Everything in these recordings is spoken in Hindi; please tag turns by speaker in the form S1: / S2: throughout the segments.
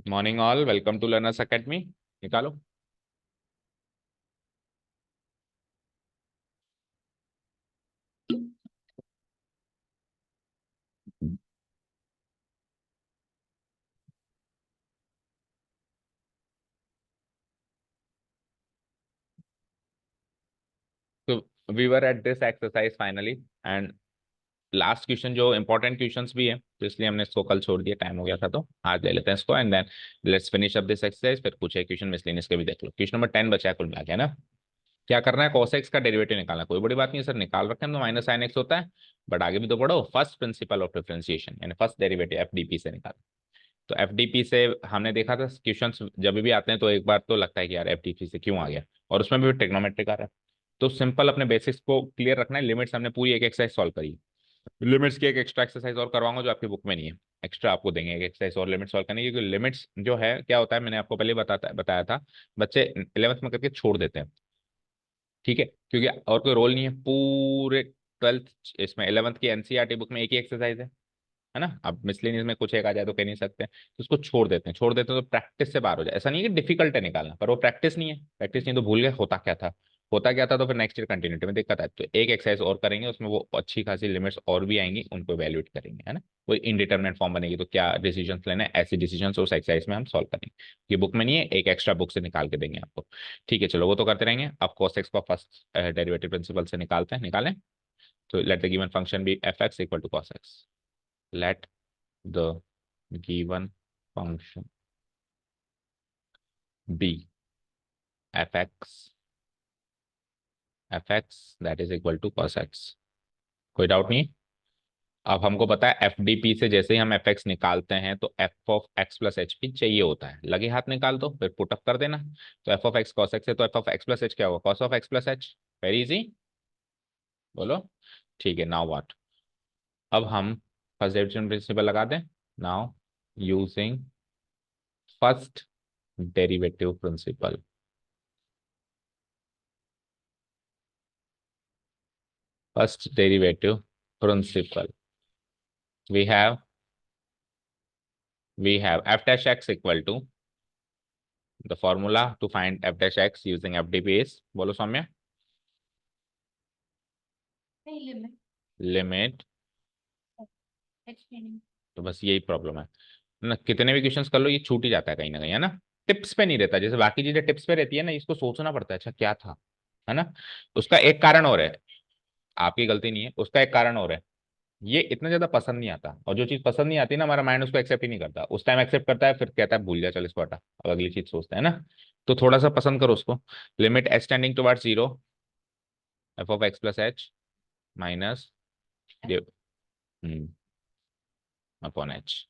S1: Good morning all, welcome to learners academy. निकालो। तो we were at this exercise finally, and last question जो इंपॉर्टेंट क्वेश्चंस भी है, तो इसलिए हमने इसको कल छोड़ दिया, टाइम हो गया था, तो आज ले लेते हैं इसको and then let's finish up this exercise. फिर कुछ एक क्वेश्चन मिसलेनियस के भी देख लो। क्वेश्चन नंबर 10 बचा है कुल मिला के, है ना। क्या करना है? cos x का डेरिवेटिव निकालना है। कोई बड़ी बात नहीं है सर, निकाल रखे हैं तो माइनस साइन एक्स होता है, बट आगे भी तो पढ़ो। फर्स्ट प्रिंसिपल ऑफ डिफरेंशिएशन यानी फर्स्ट डेरिवेटिव एफडीपी से निकाल। तो एफडीपी से हमने देखा था क्वेश्चंस जब भी आते हैं तो एक बार तो लगता है कि यार एफडीपी से क्यों आ गया, और उसमें भी ट्रिग्नोमेट्रिक आ रहा है। तो सिंपल अपने बेसिक्स को क्लियर रखना है। लिमिट्स हमने पूरी एक एक्सरसाइज सॉल्व करी। लिमिट्स की एक एक्स्ट्रा एक्सरसाइज और करवाऊंगा जो आपकी बुक में नहीं है। एक्स्ट्रा आपको देंगे एक एक्सरसाइज और लिमिट सॉल्व करने की, क्योंकि लिमिट्स जो है क्या होता है, मैंने आपको पहले बताया था। बच्चे 11th में करके छोड़ देते हैं, ठीक है, क्योंकि और कोई रोल नहीं है पूरे 12th इसमें। 11th की एनसीईआरटी बुक में एक ही एक्सरसाइज है ना। अब मिसलेनियस में कुछ एक आ जाए तो कह नहीं सकते, तो उसको छोड़ देते हैं तो प्रैक्टिस से बाहर हो जाए। ऐसा नहीं है कि डिफिकल्ट है निकालना, पर वो प्रैक्टिस नहीं है। प्रैक्टिस नहीं तो भूल गए होता क्या था तो फिर नेक्स्ट ईयर कंटिन्यूटी में दिक्कत आए। तो एक एक्सरसाइज और करेंगे, उसमें वो अच्छी खासी लिमिट्स और भी आएंगी, उनको वैल्यूएट करेंगे, है ना। कोई इनडिटर्मिनेट फॉर्म बनेगी तो क्या डिसीजन लेना है, ऐसे डिसीजन उस एक्सरसाइज में हम सॉल्व करेंगे। ये बुक में नहीं है, एक एक्स्ट्रा बुक से निकाल के देंगे आपको। ठीक है, चलो वो तो करते रहेंगे। अब cos x को फर्स्ट डेरिवेटिव प्रिंसिपल से निकालते हैं, निकालें। तो let the given function be f x equal to cos x। Let the given function b fx that is equal to cos x। कोई डाउट नहीं। अब हमको पता है एफडीपी से जैसे ही हम एफ एक्स निकालते हैं तो f of x plus H भी चाहिए होता है। लगे हाथ निकाल दो, फिर पुटअप कर देना। तो f of x cos x है, तो f of x plus h क्या होगा? Cos of x plus H. Very easy, बोलो। ठीक है, नाउ व्हाट। अब हम फर्स्ट डेरिवेटिव प्रिंसिपल लगा दें। Now using first derivative principle, first derivative principle, we have f dash x equal to the formula to find f dash x using FDP is, बोलो सौम्या। लिमिट। तो बस यही प्रॉब्लम है ना, कितने भी क्वेश्चंस कर लो ये छूट ही जाता है कहीं ना कहीं, है ना। टिप्स पे नहीं रहता, जैसे बाकी चीजें टिप्स पे रहती है ना, इसको सोचना पड़ता है अच्छा क्या था, है ना। उसका एक कारण और है, आपकी गलती नहीं है, उसका एक कारण और है। ये इतना ज्यादा पसंद नहीं आता, और जो चीज पसंद नहीं आती ना, हमारा माइंड उसको एक्सेप्ट ही नहीं करता। उस टाइम एक्सेप्ट करता है, फिर कहता है भूल जा, चल इसको हटा, अब अगली चीज सोचता है ना। तो थोड़ा सा पसंद करो उसको। Limit h tending towards zero f of x plus h minus upon H.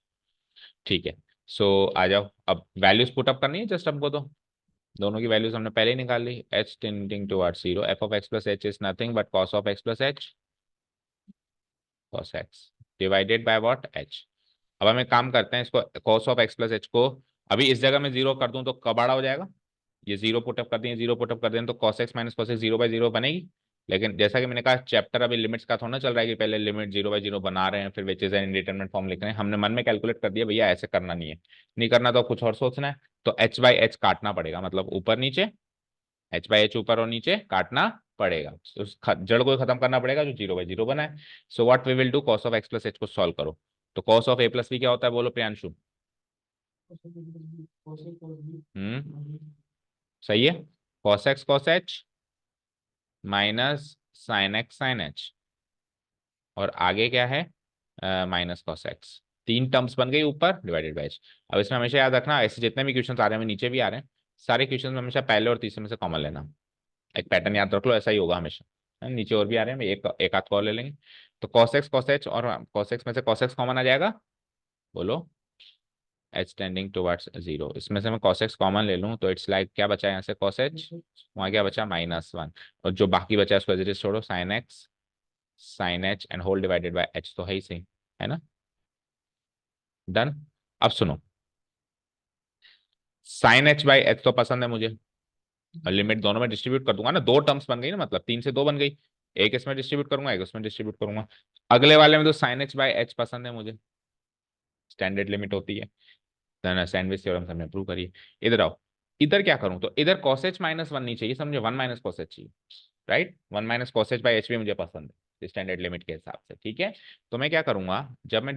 S1: ठीक है, सो आ जाओ, अब वैल्यूज पुट अप करनी है जस्ट हमको। तो दोनों की वैल्यूज हमने पहले ही निकाल ली। H tending towards zero f of x plus h is nothing but cos of x plus h, cos x divided by what, h. अब हम एक काम करते हैं, इसको cos of x plus h को अभी इस जगह में जीरो कर दूं तो कबाड़ा हो जाएगा। ये जीरो पुटअप कर दिए, जीरो पुटअप कर दें तो cos x minus cos x zero by zero बनेगी। लेकिन जैसा कि मैंने कहा, चैप्टर अभी लिमिट्स का थोड़ा ना चल रहा है कि पहले लिमिट जीरो बाई जीरो बना रहे हैं फिर विचेज एंड इंडिटरमिनेट फॉर्म लिख रहे हैं। हमने मन में कैलकुलेट कर दिया भैया ऐसे करना नहीं है, नहीं करना तो कुछ और सोचना है। तो एच बाई एच काटना पड़ेगा, मतलब ऊपर नीचे, एच बाई एच ऊपर और नीचे काटना पड़ेगा। तो उस जड़ को खत्म करना पड़ेगा जो जीरो बाई जीरो बना है। So what we will do, cos of x plus h को सॉल्व करो। तो cos of a plus b क्या होता है, बोलो प्रियांशु। सही है, cos x cos h minus sine x sine h, और आगे क्या है, माइनस cos एक्स। तीन टर्म्स बन गई ऊपर डिवाइडेड बाई एच। अब इसमें हमेशा याद रखना, ऐसे जितने भी क्वेश्चन आ रहे हैं नीचे भी आ रहे हैं, सारे क्वेश्चन में हमेशा पहले और तीसरे में से कॉमन लेना। एक पैटर्न याद रख लो, ऐसा ही होगा हमेशा, है ना? नीचे और भी आ रहे हैं, एक एक आध को और ले लेंगे। तो cos एक्स cos एच, और cos एक्स में से cos एक्स कॉमन आ जाएगा, बोलो। एच टेंडिंग टुवर्ड्स जीरो, इसमें से मैं cos x कॉमन ले लूं तो इट्स लाइक क्या बचा यहाँ से cos h, वहाँ क्या बचा माइनस वन, और जो बाकी बचा है उसको एज इट इज छोड़ो, sin x sin h and whole divided by h, तो है ही सही, है ना। डन। अब सुनो, sin h बाई h तो पसंद है मुझे, और लिमिट दोनों में डिस्ट्रीब्यूट कर दूंगा ना, दो टर्म्स बन गई ना, मतलब तीन से दो बन गई। एक इसमें डिस्ट्रीब्यूट करूंगा, एक उसमें डिस्ट्रीब्यूट करूंगा। अगले वाले में तो sin h बाई h पसंद है मुझे, स्टैंडर्ड लिमिट होती है। सैंडविच थ्योरम हमने प्रूव करी। इधर आओ, इधर क्या करूं, तो इधर cos h माइनस वन नहीं चाहिए, समझे, वन माइनस कॉस एच चाहिए, right, one minus cos h by H भी मुझे पसंद है स्टैंडर्ड लिमिट के हिसाब से, ठीक है। तो मैं क्या करूंगा, जब मैं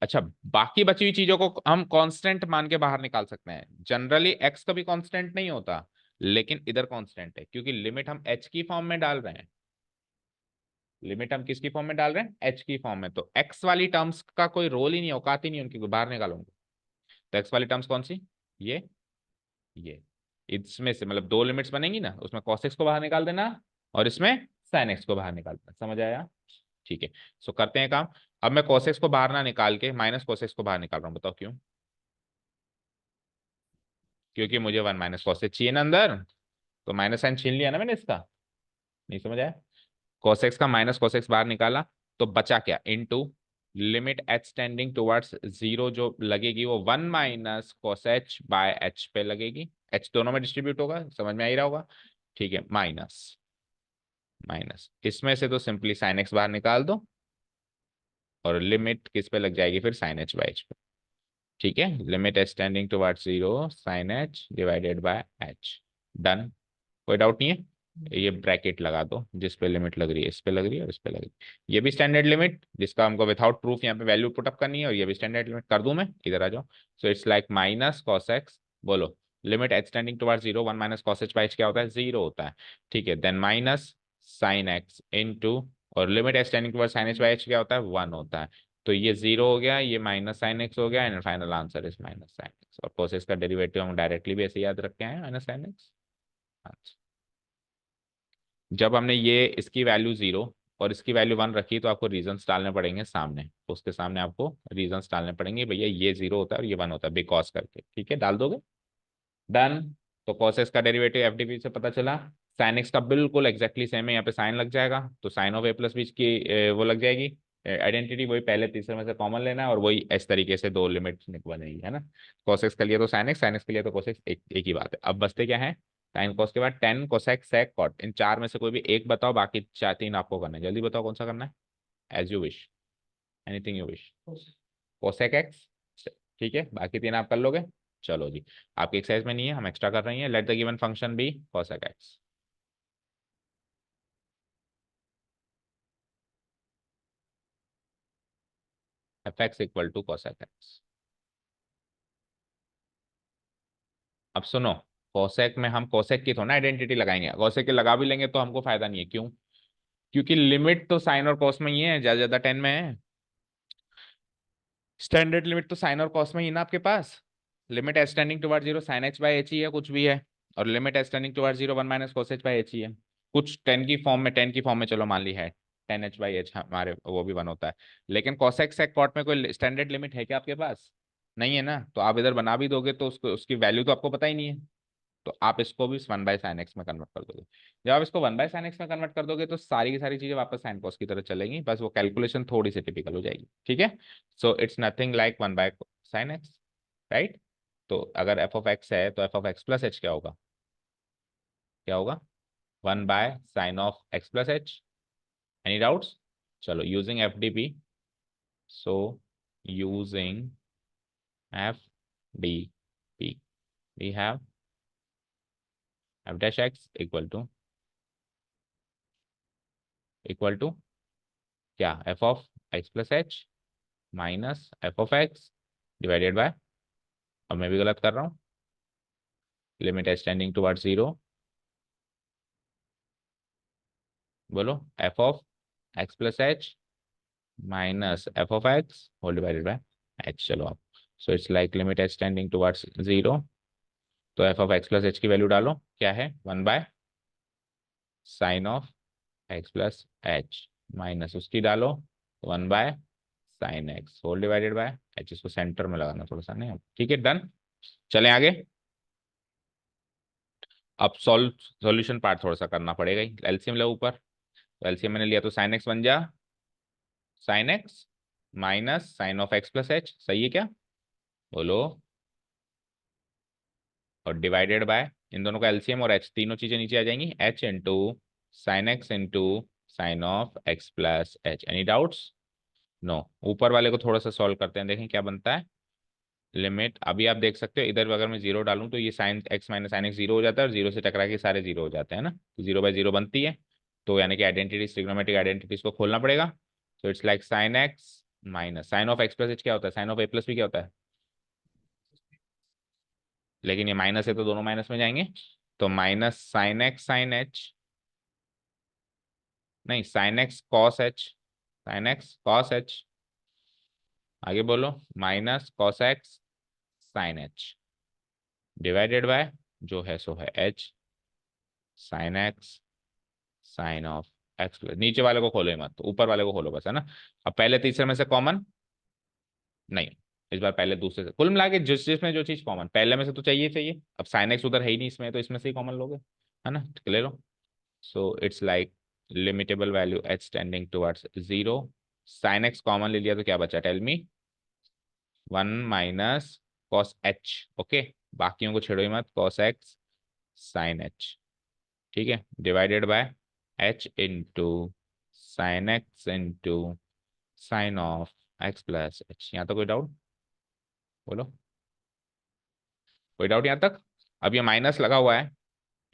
S1: अच्छा, बाकी बची हुई चीजों को हम कांस्टेंट मान के बाहर निकाल सकते हैं। जनरली एक्स कभी कांस्टेंट नहीं होता, लेकिन इधर कांस्टेंट है, क्योंकि लिमिट हम एच की फॉर्म में डाल रहे हैं। लिमिट हम किसकी फॉर्म में डाल रहे हैं, एच की फॉर्म में, तो एक्स वाली टर्म्स का कोई रोल ही नहीं, औकात ही नहीं उनकी, बाहर निकालूंगा। तो एक्स वाली टर्म्स कौन सी, ये ये इसमें से मतलब दो लिमिट्स बनेंगी ना, उसमें cos x को बाहर निकाल देना और इसमें sin x को बाहर निकाल देना, समझ आया, ठीक है। सो करते हैं काम। अब मैं cos x को बाहर ना निकाल के माइनस cos x को बाहर निकाल रहा हूँ, बताओ क्यों, क्योंकि मुझे वन माइनस cos h चाहिए ना अंदर, तो माइनस साइन छीन लिया ना मैंने इसका, नहीं समझ आया, cos x का माइनस cos x बाहर निकाला, तो बचा क्या, into limit h tending towards zero जो लगेगी वो one minus cos h by h पे लगेगी, h दोनों में डिस्ट्रीब्यूट होगा, समझ में आ ही रहा होगा, ठीक है, माइनस माइनस इसमें से तो सिंपली साइन एक्स बाहर निकाल दो, और लिमिट किस पे लग जाएगी फिर, साइन एच बाई एच पे, ठीक है, limit h tending towards zero sine h divided by H, done, कोई डाउट नहीं है। ये ब्रैकेट लगा दो, जिस पे लिमिट लग रही है, इस पे लग रही है और इस पे लग रही है, ये भी स्टैंडर्ड लिमिट जिसका हमको विथआउट प्रूफ यहाँ पे वैल्यू पुटअप करनी है, और ये भी स्टैंडर्ड लिमिट कर दूं मैं, इधर आ जाओ। So it's like minus cos x, बोलो, limit h tending towards zero, one minus cos h by h क्या होता है, जीरो होता है, ठीक है, then minus sine x into, और limit h tending towards sine h by h क्या होता है, वन होता है, तो ये जीरो हो गया, ये माइनस साइन एक्स हो गया, and final answer is minus sine x, और cos का डेरिवेटिव हम डायरेक्टली भी ऐसे याद रख के आए, माइनस साइन एक्स। जब हमने ये इसकी वैल्यू जीरो और इसकी वैल्यू वन रखी, तो आपको रीजंस डालने पड़ेंगे सामने, उसके सामने आपको रीजंस डालने पड़ेंगे, भैया ये जीरो होता है और ये वन होता है बिकॉज करके, ठीक है, डाल दोगे, डन। तो cos x का डेरिवेटिव एफ डी पी से पता चला, साइन एक्स का बिल्कुल एक्जैक्टली सेम है, यहाँ पे साइन लग जाएगा, तो साइन ऑफ ए प्लस बीच की वो लग जाएगी आइडेंटिटी, वही पहले तीसरे में से कॉमन लेना है, और वही इस तरीके से दो लिमिट बनेगी, है ना, cos x के लिए तो साइन एक्स, साइन एक्स के लिए तो cos x, एक ही बात है। अब बचते क्या है, साइन कॉस के बाद टेन कोसेक सेक कॉट, इन चार में से कोई भी एक बताओ, बाकी चार तीन आपको करना है, जल्दी बताओ कौन सा करना है, as you wish, anything you wish, cosec x, ठीक है, बाकी तीन आप कर लोगे, चलो जी, आपकी एक्सरसाइज में नहीं है, हम एक्स्ट्रा कर रही हैं, let the given function be cosec x, f x equal to cosec x. अब सुनो, कोसेक में हम कोसेक की थोड़ा आइडेंटिटी लगाएंगे, कोसेक की लगा भी लेंगे तो हमको फायदा नहीं है, क्यों, क्योंकि लिमिट तो साइन और कॉस में ही है, ज्यादा ज्यादा टेन में है, स्टैंडर्ड लिमिट तो साइन और कॉस में ही ना आपके पास, limit h tending toward zero sine h by h ही है, कुछ भी है, और limit h tending toward zero one minus cos h by h ही है, कुछ टेन की फॉर्म में, टेन की फॉर्म में चलो मान ली है, टेन एच बाई एच हमारे वो भी वन होता है, लेकिन कॉसेक सेक कॉट में कोई स्टैंडर्ड लिमिट है क्या आपके पास, नहीं है ना, तो आप इधर बना भी दोगे तो उसको उसकी वैल्यू तो आपको पता ही नहीं है, तो आप इसको भी वन बाय साइन एक्स में कन्वर्ट कर दोगे, जब आप इसको वन बाय साइन एक्स में कन्वर्ट कर दोगे तो सारी की सारी चीजें वापस साइन कॉस की तरह चलेंगी, बस वो कैलकुलेशन थोड़ी सी टिपिकल हो जाएगी, ठीक है। So it's nothing like one by sine x, right. तो अगर एफ ऑफ एक्स है तो f of x plus h क्या होगा, क्या होगा, one by sine of x plus h, any doubts, चलो using F D P, so using F D P we have f dash x equal to क्या, f of x plus h minus f of x divided by, अब मैं भी गलत कर रहा हूँ, limit h tending towards zero, बोलो, f of x plus h minus f of x whole divided by h, चलो आप, so it's like limit h tending towards zero, तो f of x plus h की वैल्यू डालो, क्या है, one by sine of x plus h minus उसकी डालो, one by sine x whole divided by h, इसको सेंटर में लगाना थोड़ा सा, नहीं, ठीक है, डन, चलें आगे। अब सॉल्यूशन पार्ट थोड़ा सा करना पड़ेगा ही, एलसीएम लो ऊपर, तो एलसीएम मैंने लिया तो साइन एक्स बन जा, sine x minus sine of x plus h, सही है क्या, बोलो, और डिवाइडेड बाय, इन दोनों का एलसीएम और एच, तीनों चीजें नीचे आ जाएंगी, h into sine x into sine of x plus h, any doubts, no, ऊपर वाले को थोड़ा सा सॉल्व करते हैं, देखें क्या बनता है, लिमिट अभी आप देख सकते हो इधर अगर मैं जीरो डालूं तो ये sign x minus sine x zero हो जाता है और जीरो से टकरा के सारे जीरो हो जाते हैं ना, तो जीरो बाई जीरो बनती है। तो यानी कि आइडेंटिटी ट्रिग्नोमेट्रिक आइडेंटिटीज को खोलना पड़ेगा। तो it's like sine x minus sine of x plus h क्या होता है, साइन ऑफ ए प्लस भी क्या होता है, लेकिन ये माइनस है तो दोनों माइनस में जाएंगे। तो minus sine x sine h, नहीं sine x cos h, sine x cos h, आगे बोलो minus cos x sine h divided by जो है सो है h sine x sine of x plus, नीचे वाले को खोलो ही मत, तो ऊपर वाले को खोलो बस, है ना। अब पहले तीसरे में से कॉमन नहीं, इस बार पहले दूसरे से कुल मिला के जिस जिसमें जो चीज कॉमन पहले में से तो चाहिए चाहिए, अब साइन एक्स उधर है ही नहीं इसमें, तो इसमें से ही कॉमन लोगे, है ना, तो ले लो। So it's like limitable value h tending towards zero, sine x common ले लिया तो क्या बचा, tell me, one minus cos h, okay, बाकियों को छेड़ो ही मत, कॉस एक्स साइन एच, ठीक है, divided by H into sine x into sine of x plus H. यहाँ तक कोई डाउट, बोलो, कोई डाउट यहाँ तक। अब ये माइनस लगा हुआ है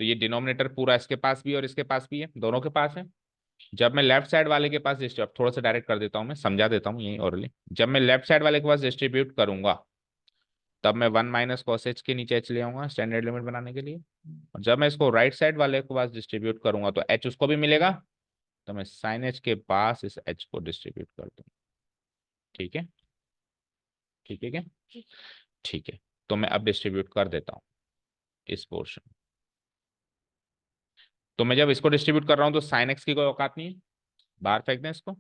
S1: तो ये डिनोमिनेटर पूरा इसके पास भी है और इसके पास भी है, दोनों के पास है। जब मैं लेफ्ट साइड वाले के पास डिस्ट्रीब्यूट, थोड़ा सा डायरेक्ट कर देता हूँ, मैं समझा देता हूँ यही ओरली, जब मैं लेफ्ट साइड वाले के पास डिस्ट्रीब्यूट करूंगा तब मैं वन माइनस कॉस एच के नीचे एच ले आऊंगा स्टैंडर्ड लिमिट बनाने के लिए, और जब मैं इसको राइट साइड वाले के पास डिस्ट्रीब्यूट करूंगा तो एच उसको भी मिलेगा, तो मैं साइन एच के पास इस एच को डिस्ट्रीब्यूट कर दूंगा, ठीक है, ठीक है क्या, ठीक है। तो मैं अब डिस्ट्रीब्यूट कर देता हूँ इस पोर्शन, तो मैं जब इसको डिस्ट्रीब्यूट कर रहा हूँ तो साइन एक्स की कोई औकात नहीं है, बाहर फेंक दें इसको।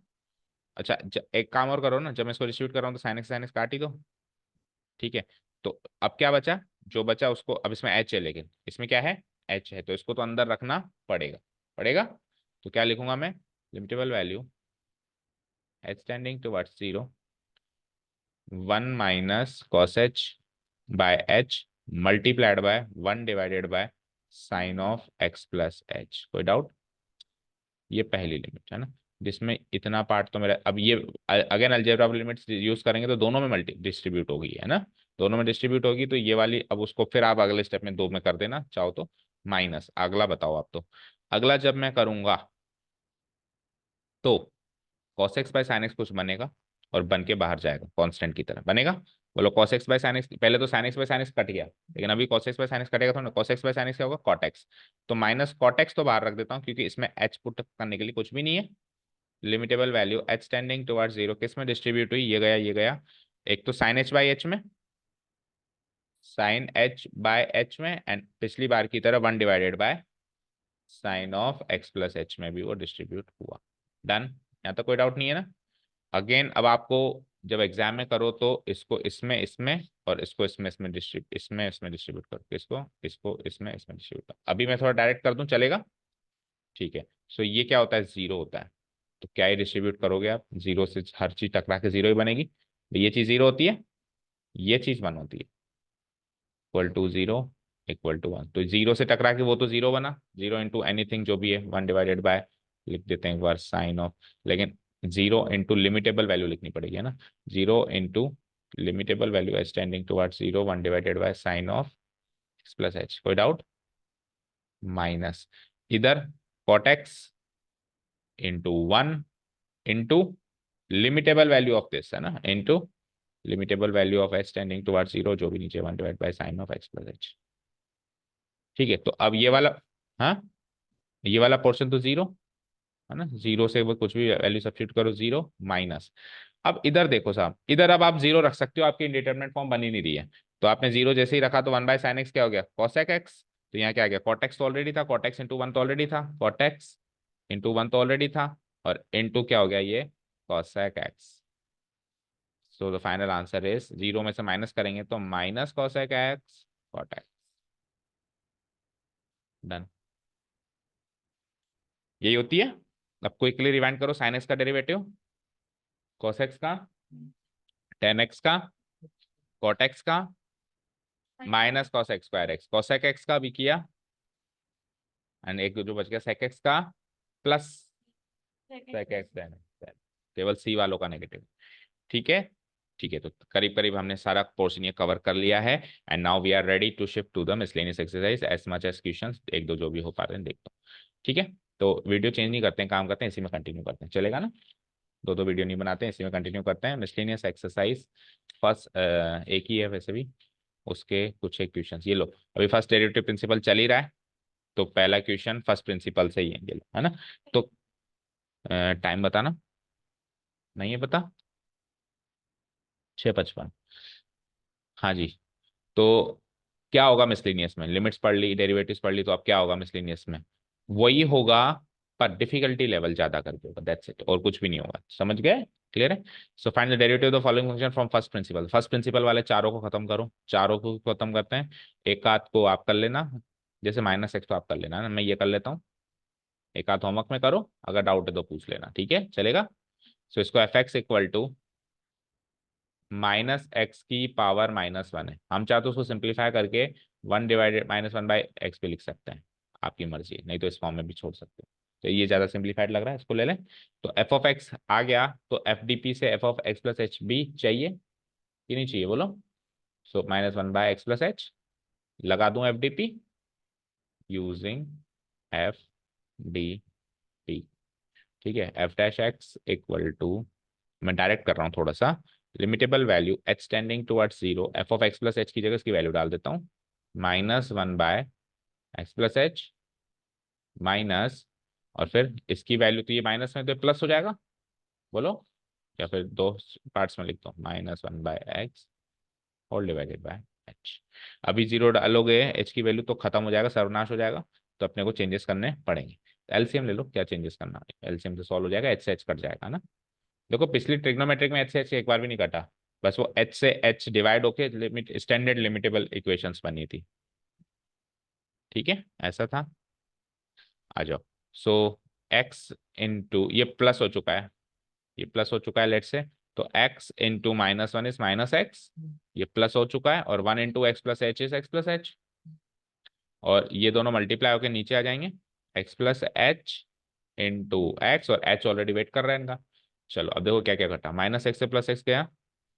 S1: अच्छा एक काम और करो ना, जब मैं इसको डिस्ट्रीब्यूट कर रहा हूँ तो साइन एक्स काट ही दो, ठीक है। तो अब क्या बचा, जो बचा उसको, अब इसमें एच है लेकिन इसमें क्या है, एच है, तो इसको तो अंदर रखना पड़ेगा, पड़ेगा। तो क्या लिखूंगा मैं, limitable value h tending towards zero, one minus cos H by H multiplied by one divided by sine of x plus h, कोई डाउट। ये पहली लिमिट है ना, जिसमें इतना पार्ट तो मेरा, अब ये अगेन अलजेब्रा लिमिट्स यूज करेंगे तो दोनों में मल्टी डिस्ट्रीब्यूट होगी, है ना, दोनों में डिस्ट्रीब्यूट होगी, तो ये वाली अब उसको फिर आप अगले स्टेप में दो में कर देना चाहो तो, माइनस अगला बताओ आप, तो अगला जब मैं करूंगा तो cos x bye sine x कुछ बनेगा और बन के बाहर जाएगा कांस्टेंट की तरह बनेगा। बोलो cos x bye sine x, पहले तो sin x bye sine x cut गया, लेकिन अभी cos x bye sine x कटेगा, तो cos x bye sine x क्या होगा, cot x। तो माइनस cot x तो बाहर रख देता हूँ क्योंकि इसमें h पुट करने के लिए कुछ भी नहीं है। Limitable value h tending towards zero किस में डिस्ट्रीब्यूट हुई, ये गया ये गया, एक तो साइन h बाई h में, साइन h बाय h में, एंड पिछली बार की तरह one divided by sine of x plus h में भी वो डिस्ट्रीब्यूट हुआ। डन, यहाँ तक कोई डाउट नहीं है ना। अगेन अब आपको जब एग्जाम में करो तो इसको इसमें इसमें और इसको इसमें इसमें डिस्ट्रीब्यूट करो, इसको इसको इसमें इसमें डिस्ट्रीब्यूट करो। अभी मैं थोड़ा डायरेक्ट कर दूं चलेगा, ठीक है। सो ये क्या होता है, जीरो होता है, तो क्या ही डिस्ट्रीब्यूट करोगे आप, जीरो से हर चीज टकरा के जीरो ही बनेगी, तो ये चीज जीरो होती है, ये चीज वन होती है, equal to zero equal to one, तो जीरो से टकरा के वो तो जीरो बना, जीरो इंटू एनीथिंग जो भी है वन डिवाइडेड बाय, लिख देते हैं एक बार साइन ऑफ, लेकिन जीरो इंटू लिमिटेबल वैल्यू लिखनी पड़ेगी, है ना, zero into limitable value h tending towards zero one divided by sine of x plus h, कोई डाउट, माइनस इधर cot x into one into limitable value of this, है ना, into limitable value of h tending towards zero जो भी नीचे one divide by sine of x plus h, ठीक है। तो अब ये वाला, हाँ ये वाला पोर्शन तो जीरो, है ना, जीरो से वो कुछ भी वैल्यू सब्स्टिट्यूट करो जीरो माइनस। अब इधर देखो साहब, इधर अब आप जीरो रख सकते हो, आपकी इंडिटरमिनेट फॉर्म बनी नहीं रही है, तो आपने जीरो जैसे ही रखा तो वन बाय साइन एक्स क्या हो गया, कॉसेक एक्स, तो यहाँ क्या आ गया, कॉट एक्स तो ऑलरेडी था, कॉट एक्स इंटू वन तो ऑलरेडी था, कॉट एक्स इंटू वन तो ऑलरेडी था, और इंटू क्या हो गया ये cosec x. So the final answer is, zero में से माइनस करेंगे तो minus cosec x cot x, done, यही होती है। अब क्विकली रिवाइंड करो, साइन एक्स का डेरिवेटिव cos x का, tan x का, cot x का, minus cos x square x, cosec x का भी किया, एंड एक जो बच गया sec x का, plus sec x tan x, केवल सी वालों का नेगेटिव, ठीक है। ठीक है, तो करीब करीब हमने सारा पोर्शन ये कवर कर लिया है। And now we are ready to shift to the miscellaneous exercise as much as questions, एक दो जो भी हो पा रहे हैं देखता हूँ। ठीक है, तो वीडियो चेंज नहीं करते हैं, काम करते हैं इसी में कंटिन्यू करते हैं, चलेगा ना? दो दो वीडियो नहीं बनाते हैं, इसी में कंटिन्यू करते हैं। मिसलेनियस एक्सरसाइज फर्स्ट एक ही है वैसे भी, उसके कुछ एक क्वेश्चन ये लो। अभी फर्स्ट डेरिवेटिव प्रिंसिपल चल ही रहा है, तो पहला क्वेश्चन फर्स्ट प्रिंसिपल से ही है, ये लो, है ना? तो टाइम बताना, नहीं है पता? 6:55। हाँ जी। तो क्या होगा मिसलेनियस में? लिमिट्स पढ़ ली, डेरिवेटिव्स पढ़ ली, तो अब क्या होगा मिसलेनियस में? वही होगा, पर डिफिकल्टी लेवल ज्यादा करके होगा, दैट्स इट, और कुछ भी नहीं होगा। समझ गए? क्लियर है? So find the derivative of the following function from first principle. First principle वाले चारों को खत्म करो, चारों को खत्म करते हैं। एक आध को आप कर लेना, जैसे -x तो आप कर लेना ना, मैं ये कर लेता हूँ। एक आध होमवर्क में करो, अगर डाउट है तो पूछ लेना, ठीक है, चलेगा? सो इसको fx इक्वल टू -x की पावर -1 है। हम चाहते तो उसको सिंप्लीफाई करके 1 डिवाइडेड -1/x पे लिख सकते हैं, आपकी मर्जी, नहीं तो इस फॉर्म में भी छोड़ सकते हो। तो ये ज्यादा सिंप्लीफाइड लग रहा है, इसको ले लें। तो एफ ऑफ एक्स आ गया, तो एफ डी पी से F of x plus H भी चाहिए कि नहीं चाहिए, बोलो? सो -1/x प्लस एच लगा दूं F D P using F D P. ठीक है, f dash x equal to, मैं डायरेक्ट कर रहा हूँ थोड़ा सा, limitable value h tending towards zero, f of x plus h की जगह इसकी वैल्यू डाल देता हूँ, -1/x प्लस एच माइनस, और फिर इसकी वैल्यू तो ये माइनस में तो प्लस हो जाएगा, बोलो? या फिर दो पार्ट्स में लिखता हूँ, -1/x whole divided by h. अभी जीरो डालोगे एच की वैल्यू तो खत्म हो जाएगा, सर्वनाश हो जाएगा, तो अपने को चेंजेस करने पड़ेंगे। एलसीएम ले लो, क्या चेंजेस करना है, एलसीएम से सॉल्व हो जाएगा, एच से एच कट जाएगा ना। देखो पिछली ट्रिग्नोमेट्रिक में एच से एच एक बार भी नहीं कटा, बस वो एच से एच डिवाइड होके लिमिट स्टैंडर्ड लिमिटेबल इक्वेशंस बनी थी। ठीक है, ऐसा था। आ जाओ। सो एक्स इंटू, ये प्लस हो चुका है, ये प्लस हो चुका है लेट से, तो x इंटू -1 इज -x, ये प्लस हो चुका है, और 1 into x plus h is x plus H, और ये दोनों मल्टीप्लाई होकर नीचे आ जाएंगे, x plus H into x, और h ऑलरेडी वेट कर रहा है इनका। चलो अब देखो क्या क्या घटा, -x से +x गया,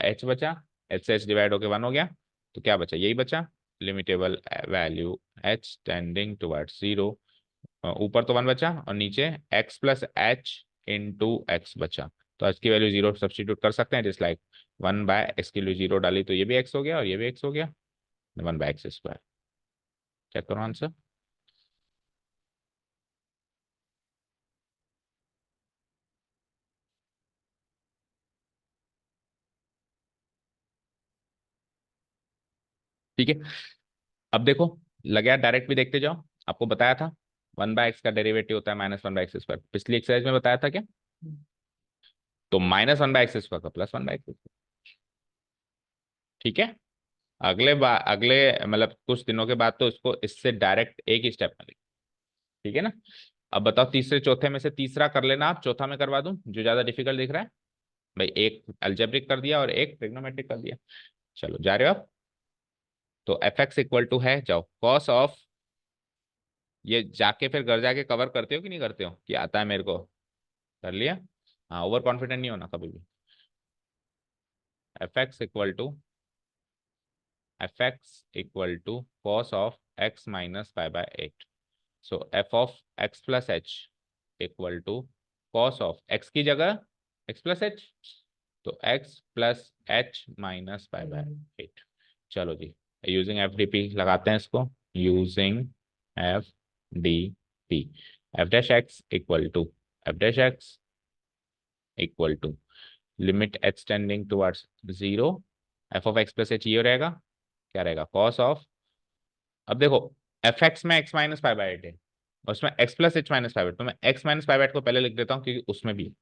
S1: h बचा, h से h डिवाइड होके 1 हो गया, तो क्या बचा, यही बचा, limitable value h tending towards zero. ऊपर तो 1 बचा, और नीचे x plus H into x बचा, तो x की वैल्यू 0 सब्सटीट्यूट कर सकते हैं, जिस लाइक 1/x की वैल्यू 0 डाली तो ये भी x हो गया, और ये भी x हो गया, 1/x²। चेक करो आंसर। ठीक है, अब देखो, लगे डायरेक्ट भी देखते जाओ, आपको बताया था 1/x का डेरिवेटिव होता है -1/x², पिछली एक्सरसाइज में बताया था क्या? तो -1/x² का +1/x²। ठीक है, अगले बार, अगले मतलब कुछ दिनों के बाद तो इसको इससे डायरेक्ट एक ही स्टेप में, ठीक है ना? अब बताओ, तीसरे चौथे में से तीसरा कर लेना, आप चौथा में करवा दूं जो ज्यादा डिफिकल्ट दिख रहा है? भाई एक अल्जेब्रिक कर दिया और एक ट्रिग्नोमेट्रिक कर दिया, चलो जा रहे हो आप? तो एफ एक्स इक्वल टू है, जाओ, कॉस ऑफ, ये जाके फिर घर जाके कवर करते हो कि नहीं करते हो, कि आता है मेरे को? कर लिया? हाँ, ओवर कॉन्फिडेंट नहीं होना कभी भी। F x equal to cos of x minus π/8। So f of x plus h equal to cos of x की जगह एक्स प्लस एच, तो एक्स प्लस एच माइनस π/8। चलो जी, यूजिंग एफ डी पी लगाते हैं इसको, using F D P, f dash x equal to limit h tending towards zero, f of x plus h ये रहेगा, क्या रहेगा, कॉस ऑफ, अब देखो एफ एक्स में एक्स माइनस π/8 है, और उसमें एक्स प्लस एच माइनस π/8, तो मैं एक्स माइनस π/8 को पहले लिख देता हूँ क्योंकि उसमें भी,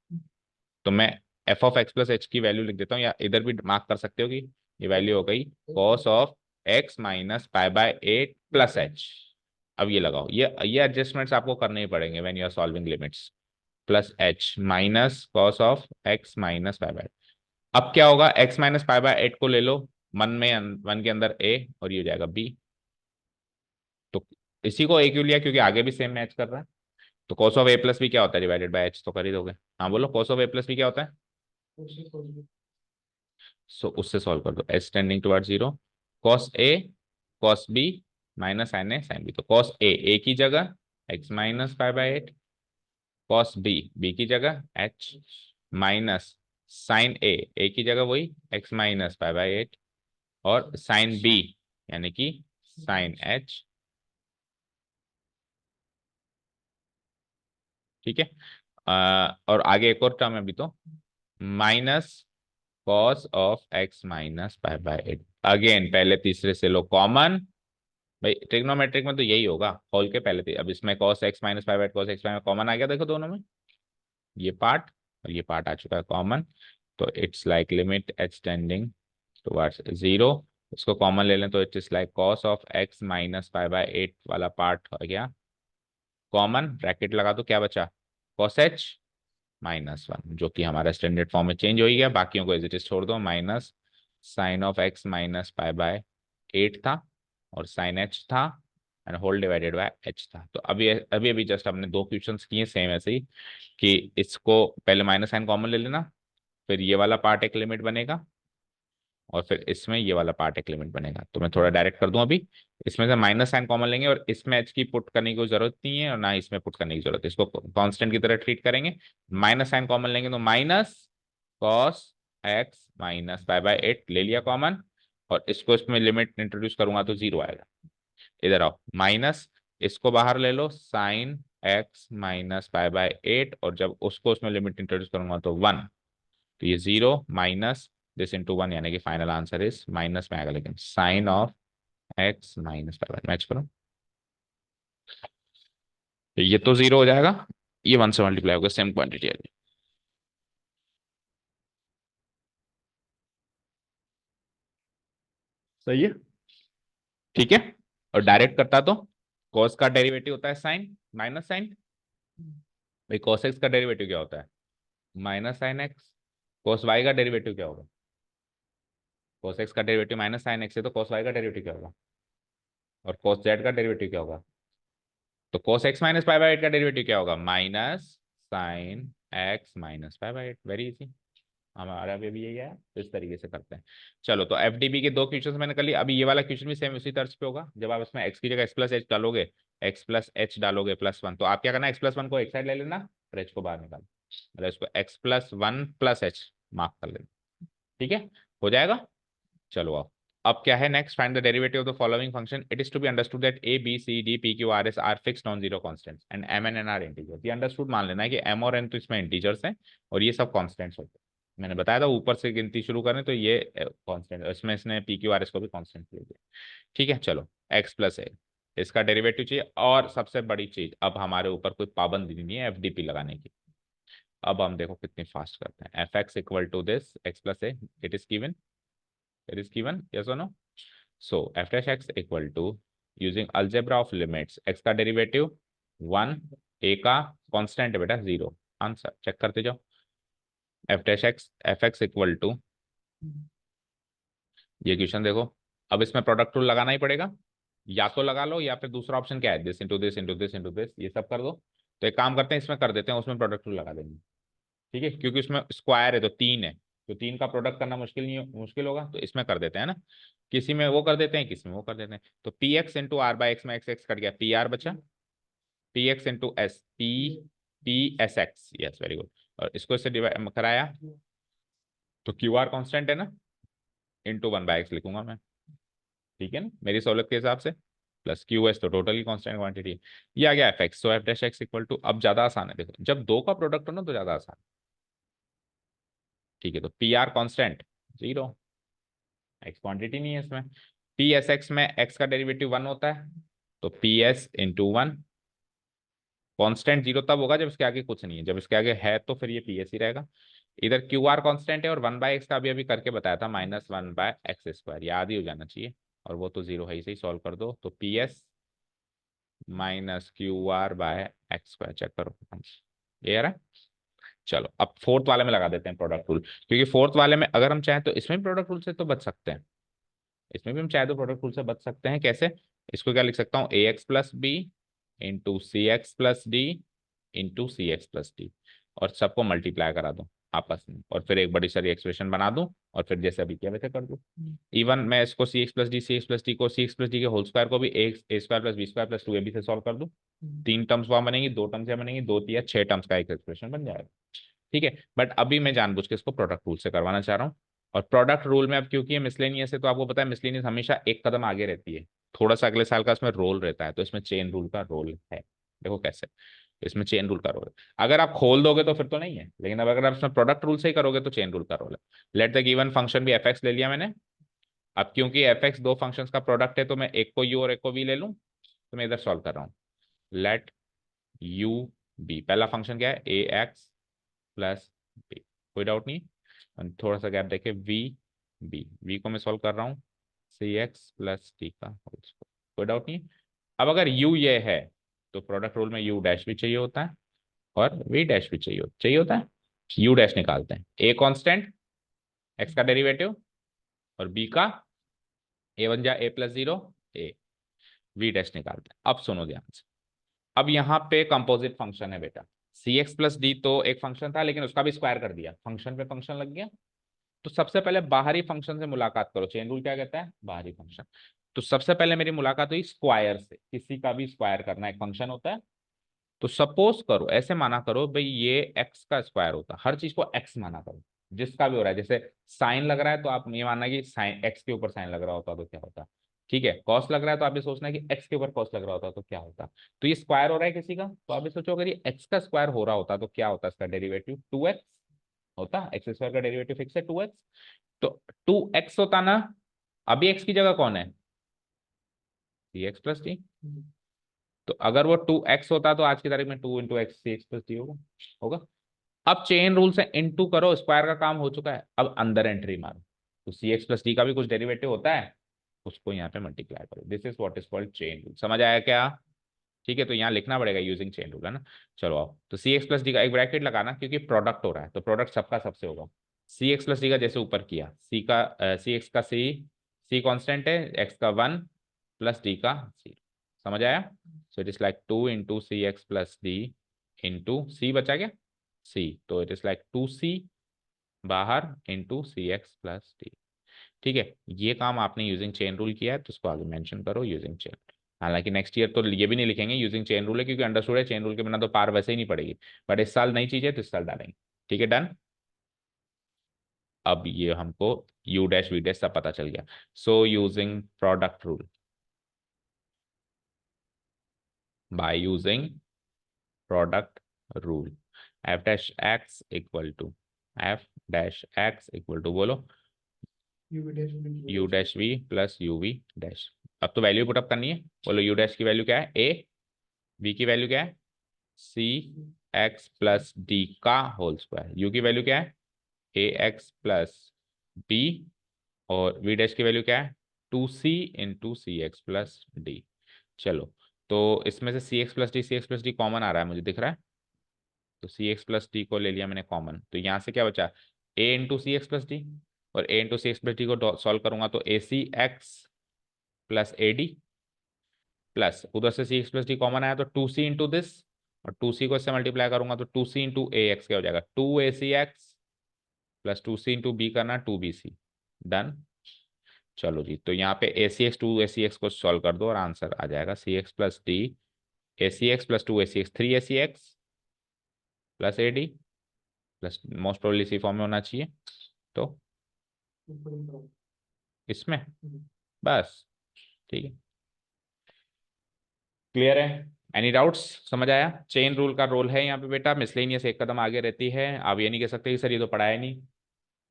S1: तो मैं F of x plus h की वैल्यू लिख देता हूँ, या इधर भी मार्क कर सकते हो कि ये वैल्यू हो गई cos of x minus π/8 plus h. अब ये लगाओ, ये एडजस्टमेंट्स आपको करने ही पड़ेंगे when you are solving limits, plus h minus cos of x minus π/8। अब क्या होगा, एक्स माइनस π/8 को ले लो, मन में वन के अंदर ए, और ये हो जाएगा बी, तो इसी को ए क्यों लिया, क्योंकि आगे भी सेम मैच कर रहा है। तो cos of a plus b क्या होता है, डिवाइडेड बाय एच, तो कर ही दोगे? हाँ बोलो, cos of a plus b क्या होता है? सो उससे सॉल्व कर दो, h tending toward zero, cos a cos b minus sine a sine b, तो कॉस ए की जगह एक्स माइनस 5/8, कॉस बी की जगह एच माइनस साइन ए की जगह वही एक्स माइनस 5/8, और साइन बी यानी कि साइन एच। ठीक है, और आगे एक और टर्म है अभी तो, minus cos of x minus 5/8, again पहले तीसरे से लो कॉमन। भाई ट्रिग्नोमेट्रिक में तो यही होगा, खोल के पहले थी, अब इसमें cos x minus 5/8 cos x minus common आ गया, देखो दोनों में ये पार्ट और ये पार्ट आ चुका है कॉमन, तो it's like limit h tending towards zero, इसको कॉमन ले लें तो it is like cos of x minus 5/8 वाला पार्ट हो गया कॉमन, ब्रैकेट लगा दो, क्या बचा cos h -1, जो कि हमारा स्टैंडर्ड फॉर्म में चेंज हो ही गया, बाकियों को एज इट इज छोड़ दो, minus sine of x minus 5/8 था और साइन h था and whole divided by h था। तो अभी अभी अभी जस्ट हमने दो क्वेश्चंस किए सेम ऐसे ही, कि इसको पहले माइनस साइन कॉमन ले लेना, फिर ये वाला पार्ट एक लिमिट बनेगा और फिर इसमें ये वाला पार्ट एक लिमिट बनेगा। तो मैं थोड़ा डायरेक्ट कर दूं, अभी इसमें से माइनस साइन कॉमन लेंगे और इसमें एच की पुट करने की कोई जरूरत नहीं है और ना इसमें पुट करने की जरूरत है, इसको कांस्टेंट की तरह ट्रीट करेंगे। माइनस साइन कॉमन लेंगे तो माइनस कॉस एक्स माइनस 5/8 ले लिया कॉमन, और इसको इसमें लिमिट इंट्रोड्यूस करूंगा तो जीरो आएगा। इधर आओ, माइनस इसको बाहर ले लो साइन एक्स माइनस 5/8, और जब उसको उसमें लिमिट इंट्रोड्यूस करूंगा तो 1, तो ये जीरो माइनस दिस इंटू 1, यानी कि फाइनल आंसर इज माइनस में आएगा, लेकिन sine of x minus 5/8 match करो, तो ये तो जीरो हो जाएगा, ये 1 से मल्टीप्लाई होगा, सेम क्वांटिटी है। सही है, ठीक है। और डायरेक्ट करता तो cos का डेरिवेटिव होता है साइन माइनस साइन, भाई cos x का डेरिवेटिव क्या होता है minus sine x, cos y का डेरिवेटिव क्या होगा, cos x का डेरिवेटिव माइनस साइन एक्स है, तो cos y का डेरिवेटिव क्या होगा, और cos z का डेरिवेटिव क्या होगा, तो cos x माइनस 5/8 का डेरिवेटिव क्या होगा minus sine x minus 5/8, very easy. हमारा भी यही है, तो इस तरीके से करते हैं। चलो, तो एफडीबी के दो क्वेश्चन मैंने कर लिया, अभी ये वाला क्वेश्चन भी सेम उसी तर्ज पे होगा, जब आप इसमें x की जगह x प्लस एच डालोगे, x प्लस एच डालोगे +1, तो आप क्या करना, x +1 को एक साइड ले लेना और h को बाहर निकालना, मतलब इसको x+1 + h मार्क कर लेना, ठीक है, हो जाएगा। चलो अब क्या है next, find the derivative of the following function, it is to be understood that a b c d p q r s are fixed non zero constants and m and n are integers. ये अंडरस्टूड मान लेना है कि एम और एन तो इसमें इंटीजर्स हैं और ये सब कांस्टेंट्स होते हैं। मैंने बताया था ऊपर से गिनती शुरू करें तो ये कांस्टेंट, इसमें इसने पी क्यू आर एस को भी कांस्टेंट ले लिया, ठीक है। चलो एक्स प्लस ए, इसका डेरिवेटिव चाहिए, और सबसे बड़ी चीज अब हमारे ऊपर कोई पाबंदी नहीं है एफडीपी लगाने की। अब हम देखो कितनी फास्ट करते हैं, f x equal to this x plus a, it is given, it is given, yes और no. So f dash x equal to using algebra of limits x का डेरिवेटिव 1, a का कांस्टेंट है बेटा 0, आंसर चेक करते जाओ। f dash x f x equal to, ये क्वेश्चन देखो, अब इसमें प्रोडक्ट रूल लगाना ही पड़ेगा, या तो लगा लो या फिर दूसरा ऑप्शन क्या है, this into this into this into this, ये सब कर दो। तो एक काम करते हैं, इसमें कर देते हैं, उसमें प्रोडक्ट रूल लगा देंगे, ठीक है, क्योंकि उसमें स्क्वायर है तो 3 है, तो 3 का प्रोडक्ट करना मुश्किल नहीं मुश्किल होगा, तो इसमें कर देते हैं ना, किसी में वो कर देते हैं, किसी में वो कर देते हैं। तो p x into r by x में एक्स एक्स कट गया, पी आर बचा, p x into s p p s x, yes very good, और इसको इससे डिवाइड कराया तो क्यू आर कॉन्स्टेंट है ना, इंटू 1/x लिखूंगा मैं, ठीक है ना, मेरी सहूलत के हिसाब से, प्लस क्यू एस तो टोटली कॉन्स्टेंट क्वांटिटी है, ये आ गया f x, so f dash x equal to, अब ज्यादा आसान है, देखो जब दो का प्रोडक्ट हो ना तो ज्यादा आसान, ठीक है, तो P R constant 0, x quantity नहीं है इसमें, पी एस एक्स में एक्स का डेरिवेटिव 1 होता है, तो पी एस इंटू 1, कॉन्स्टेंट 0 तब होगा जब इसके आगे कुछ नहीं है, जब इसके आगे है तो फिर ये पी एस ही रहेगा। इधर क्यू आर कॉन्स्टेंट है और 1/x का अभी अभी करके बताया था -1/x², याद ही हो जाना चाहिए, और वो तो 0 है, ही सही, सॉल्व कर दो, तो P S minus QR/x², check करो ये आ रहा है। चलो अब फोर्थ वाले में लगा देते हैं प्रोडक्ट रूल, क्योंकि फोर्थ वाले में अगर हम चाहें तो इसमें भी प्रोडक्ट रूल से तो बच सकते हैं, इसमें भी हम चाहे तो प्रोडक्ट रूल से बच सकते हैं, कैसे, इसको क्या लिख सकता हूँ, ए x plus B into c x plus D into c x plus d, और सबको मल्टीप्लाई करा दो, आपस में, और फिर एक बड़ी सारी एक्सप्रेशन बना दूं और फिर जैसे अभी किया वैसे कर दूं। इवन मैं इसको c x plus d, c x plus d को, सी एक्स प्लस डी के होल स्क्वायर को भी a square plus b square plus 2ab से सॉल्व कर दूं, 3 टर्म्स वहां बनेंगी, 2 टर्म्स यहाँ बनेंगी, 2 या 6 टर्म्स का एक एक्सप्रेशन बन जाएगा। ठीक है, बट अभी मैं जानबूझ के इसको प्रोडक्ट रूल से करवाना चाह रहा हूँ। और प्रोडक्ट रूल में अब क्योंकि ये मिसलेनियस है, तो आपको पता है मिसलेनियस हमेशा एक कदम आगे रहती है, थोड़ा सा अगले साल का इसमें रोल रहता है, तो इसमें चेन रूल का रोल है। देखो कैसे, इसमें चेन रूल का रोल है। अगर आप खोल दोगे तो फिर तो नहीं है, लेकिन अब अगर आप इसमें प्रोडक्ट रूल से ही करोगे तो चेन रूल का रोल है। लेट द गिवन फंक्शन भी एफ एक्स ले लिया मैंने। अब क्योंकि एफ एक्स दो फंक्शंस का प्रोडक्ट है, तो मैं एक को यू और एक को वी ले लूं, तो मैं इधर सॉल्व कर रहा हूँ। लेट यू बी, पहला फंक्शन क्या है, ए एक्स प्लस बी, कोई डाउट नहीं। थोड़ा सा गैप देखे, वी बी, वी को मैं सॉल्व कर रहा हूँ सी एक्स प्लस टी का होल स्क्वायर, कोई डाउट नहीं। अब अगर u ये है तो प्रोडक्ट रूल में u डैश भी चाहिए होता है और v डैश भी चाहिए होता है। u डैश निकालते हैं, a कांस्टेंट, x का डेरिवेटिव, और b का a बन जा a plus 0 a, v dash निकालते हैं। अब सुनो ध्यान से, अब यहाँ पे कंपोजिट फंक्शन है बेटा, सी एक्स प्लस डी तो एक फंक्शन था, लेकिन उसका भी स्क्वायर कर दिया, फंक्शन पे फंक्शन लग गया। तो सबसे पहले बाहरी फंक्शन से मुलाकात करो, चेन रूल क्या कहता है, बाहरी फंक्शन। तो सबसे पहले मेरी मुलाकात हुई स्क्वायर से, किसी का भी स्क्वायर करना एक फंक्शन होता है। तो सपोज करो, ऐसे माना करो भाई ये एक्स का स्क्वायर होता है, हर चीज को एक्स माना करो, जिसका भी हो रहा है। जैसे साइन लग रहा है तो आप ये मानना कि साइन एक्स के ऊपर साइन लग रहा होता तो क्या होता। ठीक है, कॉस लग रहा है तो आप ये सोचना कि एक्स के ऊपर कॉस लग रहा होता तो क्या होता। तो ये स्क्वायर हो रहा है किसी का, तो आप ये सोचो अगर ये एक्स का स्क्वायर हो रहा होता तो क्या होता, इसका डेरिवेटिव 2x होता, एक्स स्क्वायर का डेरिवेटिव फिक्स है 2x। तो 2x होता ना, अभी x की जगह कौन है, सी एक्स प्लस डी। तो अगर वो 2x होता तो आज की तारीख में 2 × x सी एक्स प्लस डी होगा, होगा। अब चेन रूल से इनटू करो, स्क्वायर का काम हो चुका है, अब अंदर एंट्री मारो। तो सी एक्स प्लस डी का भी कुछ डेरिवेटिव होता है, उसको यहाँ पे मल्टीप्लाई करो, this is what is called chain rule. समझ आया क्या। ठीक है, तो यहाँ लिखना पड़ेगा यूजिंग चेन रूल, है ना। चलो आओ, तो सी एक्स प्लस डी का एक ब्रैकेट लगाना, क्योंकि प्रोडक्ट हो रहा है तो प्रोडक्ट सबका सबसे होगा। सी एक्स प्लस डी का जैसे ऊपर किया, सी एक्स का सी कॉन्स्टेंट है, एक्स का 1 प्लस डी का 0। समझ आया। So it is like 2 × CX + D into सी बचा क्या, सी, तो इट इज लाइक 2C बाहर इंटू CX + D। ठीक है, ये काम आपने यूजिंग चेन रूल किया है, तो उसको आगे मेंशन करो यूजिंग चेन। हालांकि नेक्स्ट ईयर तो ये भी नहीं लिखेंगे यूजिंग चेन रूल है, क्योंकि अंडरस्टूड है चेन रूल के बिना तो पार वैसे ही नहीं पड़ेगी। बट इस साल नई चीज है तो इस साल डालेंगे। ठीक है, डन। अब ये हमको u डैश v डैश सब पता चल गया। So using product rule, by using product rule, f dash x बोलो u dash v plus u v dash. अब तो वैल्यू पुटअप करनी है, बोलो u डैश की वैल्यू क्या है a, v की वैल्यू क्या है सी एक्स प्लस डी का होल स्क्वायर, u की वैल्यू क्या है ए एक्स प्लस बी, और v डैश की वैल्यू क्या है 2C into c x plus D. चलो, तो इसमें से c x plus d common आ रहा है, मुझे दिख रहा है। तो सी एक्स प्लस डी को ले लिया मैंने कॉमन, तो यहाँ से क्या बचा, a into c x plus d, और a into c x plus d को सॉल्व करूंगा तो a c x plus a d, plus उधर से c x plus d common आया तो 2C इंटू दिस, और 2C को इससे मल्टीप्लाई करूंगा तो 2C इंटू ए एक्स क्या हो जाएगा 2AC x plus 2C into B करना 2BC। डन। चलो जी, तो यहाँ पे AC x 2AC x को सॉल्व कर दो और आंसर आ जाएगा CX plus D, AC x plus 2AC x 3AC x plus AD plus, most probably इसी फॉर्म में होना चाहिए। तो इसमें बस, ठीक है, क्लियर है। एनी डाउट्स, समझ आया। चेन रूल का रोल है यहाँ पे बेटा, मिसलेनियस एक कदम आगे रहती है। आप ये नहीं कह सकते कि सर ये तो पढ़ाया नहीं,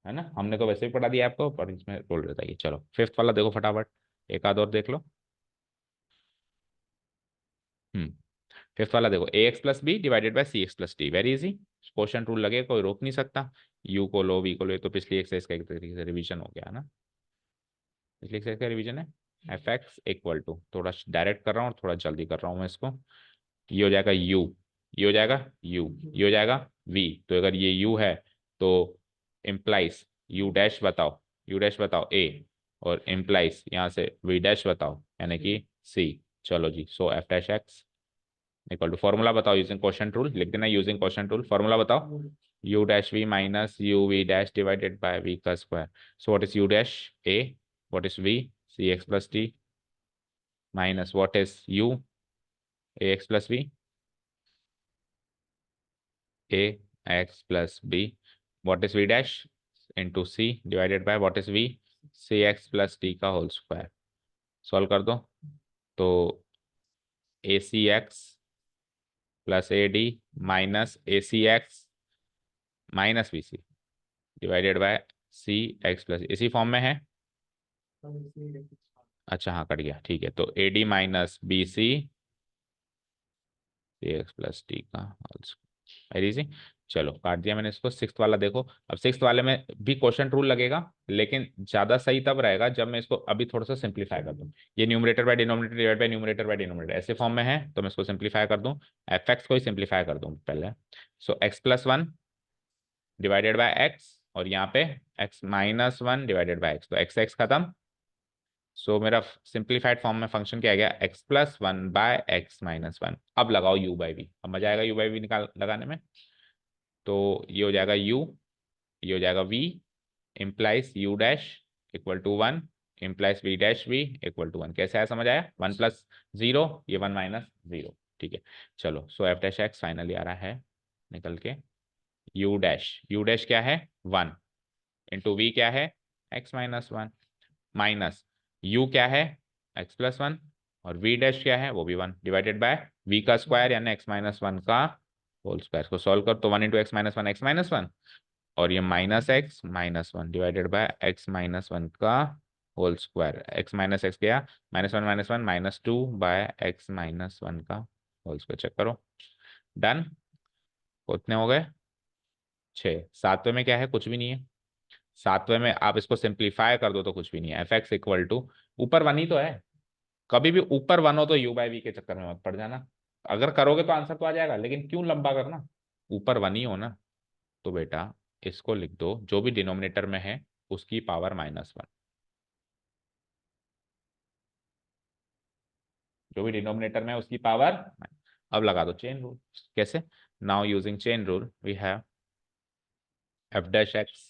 S1: है ना, हमने तो वैसे भी पढ़ा दिया आपको, पर इसमें रोल रहता है। चलो फिफ्थ वाला देखो फटाफट, एक आध और देख लो। फिफ्थ वाला देखो, a x plus b divided by c x plus d, very easy. Question rule लगे, कोई रोक नहीं सकता। यू को लो, वी को लो, तो पिछली एक्सरसाइज का एक तरीके से रिवीजन हो गया ना, पिछली एक्सरसाइज का रिवीजन है। एफ एक्स इक्वल टू, थोड़ा डायरेक्ट कर रहा हूँ और थोड़ा जल्दी कर रहा हूँ मैं इसको, ये हो जाएगा u, ये हो जाएगा u, ये हो जाएगा v। तो अगर ये u है तो इम्प्लाइज u डैश बताओ, u डैश बताओ a, और इम्प्लाइज यहाँ से v डैश बताओ यानी कि c। चलो जी, so f dash x equal to formula बताओ यूजिंग क्वोशंट रूल, लिख देना यूजिंग क्वोशंट रूल, फॉर्मूला बताओ u dash v minus u v dash divided by v का square. So what is u dash a, what is v cx plus t minus what is u ax plus v ax plus b, what is v dash into c divided by what is v cx plus t का होल स्क्वायर. सॉल्व कर दो तो acx plus ad minus acx minus bc divided by c x plus, इसी फॉर्म में है. अच्छा हाँ कट गया, ठीक है. तो a d minus b c x plus t का वेरी इजी. चलो काट दिया मैंने इसको. सिक्स्थ वाला देखो. अब सिक्स्थ वाले में भी क्वेश्चन रूल लगेगा, लेकिन ज्यादा सही तब रहेगा जब मैं इसको अभी थोड़ा सा सिंप्लीफाई कर दूं. ये numerator by denominator divide by numerator by denominator ऐसे फॉर्म में है, तो मैं इसको सिंप्लीफाई कर दूं. एफ एक्स को ही सिंप्लीफाई कर दूं पहले. So x plus one divided by x, और यहाँ पे x minus one divided by x, तो एक्स एक्स खत्म. सो मेरा सिंप्लीफाइड फॉर्म में फंक्शन क्या आ गया, x plus one by x minus one. अब लगाओ यू बाई वी, अब मजा आएगा यू बाई वी निकाल लगाने में. तो ये हो जाएगा यू, ये हो जाएगा v, implies u dash equal to one, implies v dash v equal to one. कैसे आया समझ आया, वन प्लस जीरो, ये वन माइनस जीरो. ठीक है चलो. So f dash x finally आ रहा है निकल के यू डैश क्या है वन, इंटू वी क्या है x minus one, minus u क्या है x प्लस वन, और v डैश क्या है वो भी वन, डिवाइडेड बाय v का स्क्वायर यानी x माइनस वन का होल स्क्वायर. को सॉल्व कर तो one into x minus one, और ये minus x minus one divided by x minus one का whole square. X minus x गया minus one minus two by x minus one का होल स्क्वायर. चेक करो. डन. कितने हो गए, 6. सातवें में क्या है, कुछ भी नहीं है. सातवें में आप इसको सिंप्लीफाई कर दो तो कुछ भी नहीं है. एफ एक्स इक्वल टू ऊपर वन ही तो है. कभी भी ऊपर वन हो तो यू बाई वी के चक्कर में मत पड़ जाना. अगर करोगे तो आंसर तो आ जाएगा, लेकिन क्यों लंबा करना, ऊपर वन ही हो ना. तो बेटा इसको लिख दो जो भी डिनोमिनेटर में है उसकी पावर माइनस वन, जो भी डिनोमिनेटर में है उसकी पावर. अब लगा दो चेन रूल. कैसे, now using chain rule we have f dash x.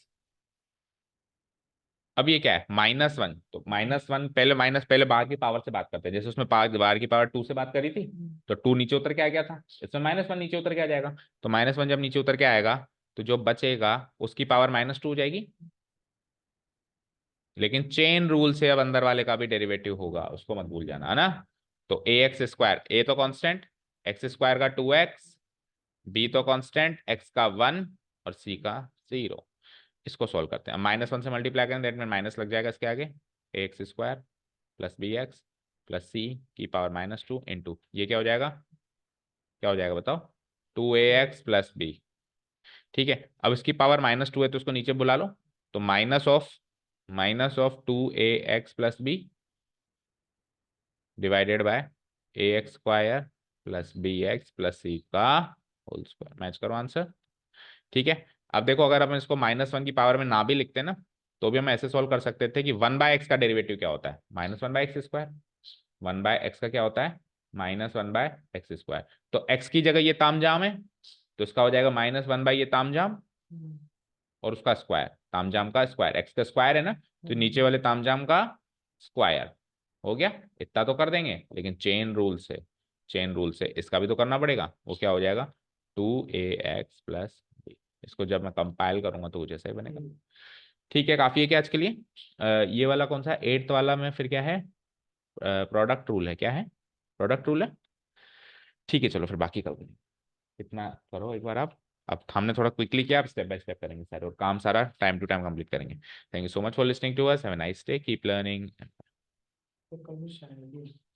S1: अब ये क्या है माइनस वन, तो माइनस वन पहले माइनस, पहले बाहर की पावर से बात करते हैं. जैसे उसमें बाहर की पावर टू से बात करी थी, तो टू नीचे उतर के आ गया था, इसमें माइनस वन नीचे उतर के आ जाएगा. तो माइनस वन जब नीचे उतर के आएगा तो जो बचेगा उसकी पावर माइनस टू हो जाएगी. लेकिन चेन रूल से अब अंदर वाले का भी डेरिवेटिव होगा, उसको मत भूल जाना है ना. तो ए एक्स स्क्वायर, ए तो कांस्टेंट, एक्स स्क्वायर का टू एक्स, बी तो कांस्टेंट एक्स का वन, और सी का जीरो. इसको सॉल्व करते हैं. माइनस वन से मल्टीप्लाई करें दैट में माइनस लग जाएगा इसके आगे, ए x square plus b x plus सी की पावर माइनस टू इंटू ये क्या हो जाएगा, क्या हो जाएगा बताओ, two a x plus b. ठीक है. अब इसकी पावर माइनस टू है तो उसको नीचे बुला लो. तो minus of two a x plus b divided by a x square plus b x plus c का होल स्क्वायर. मैच करो आंसर. ठीक है. अब देखो अगर हम इसको माइनस वन की पावर में ना भी लिखते ना, तो भी हम ऐसे सॉल्व कर सकते थे कि वन बाय एक्स का डेरिवेटिव क्या होता है, minus one by x square. One by x का क्या होता है minus one by x square. तो एक्स की जगह ये तामझाम है, तो इसका हो जाएगा माइनस वन बाय ये तामझाम, और उसका स्क्वायर, तामझाम का स्क्वायर, एक्स का स्क्वायर है ना, तो नीचे वाले तामझाम का स्क्वायर. हो गया. इतना तो कर देंगे, लेकिन चेन रूल से इसका भी तो करना पड़ेगा. वो क्या हो जाएगा, two a x plus b. इसको जब मैं कंपाइल करूंगा तो कुछ ऐसा ही बनेगा. ठीक है काफी है क्या आज के लिए. ये वाला कौन सा एट्थ वाला में फिर क्या है, प्रोडक्ट रूल है, क्या है प्रोडक्ट रूल है. ठीक है चलो फिर बाकी कर देंगे. इतना करो एक बार आप. अब हमने थोड़ा क्विकली किया, आप स्टेप बाय स्टेप करेंगे सारे, और काम सारा टाइम टू टाइम कंप्लीट करेंगे. Thank you so much for listening to us. Have a nice day, keep learning.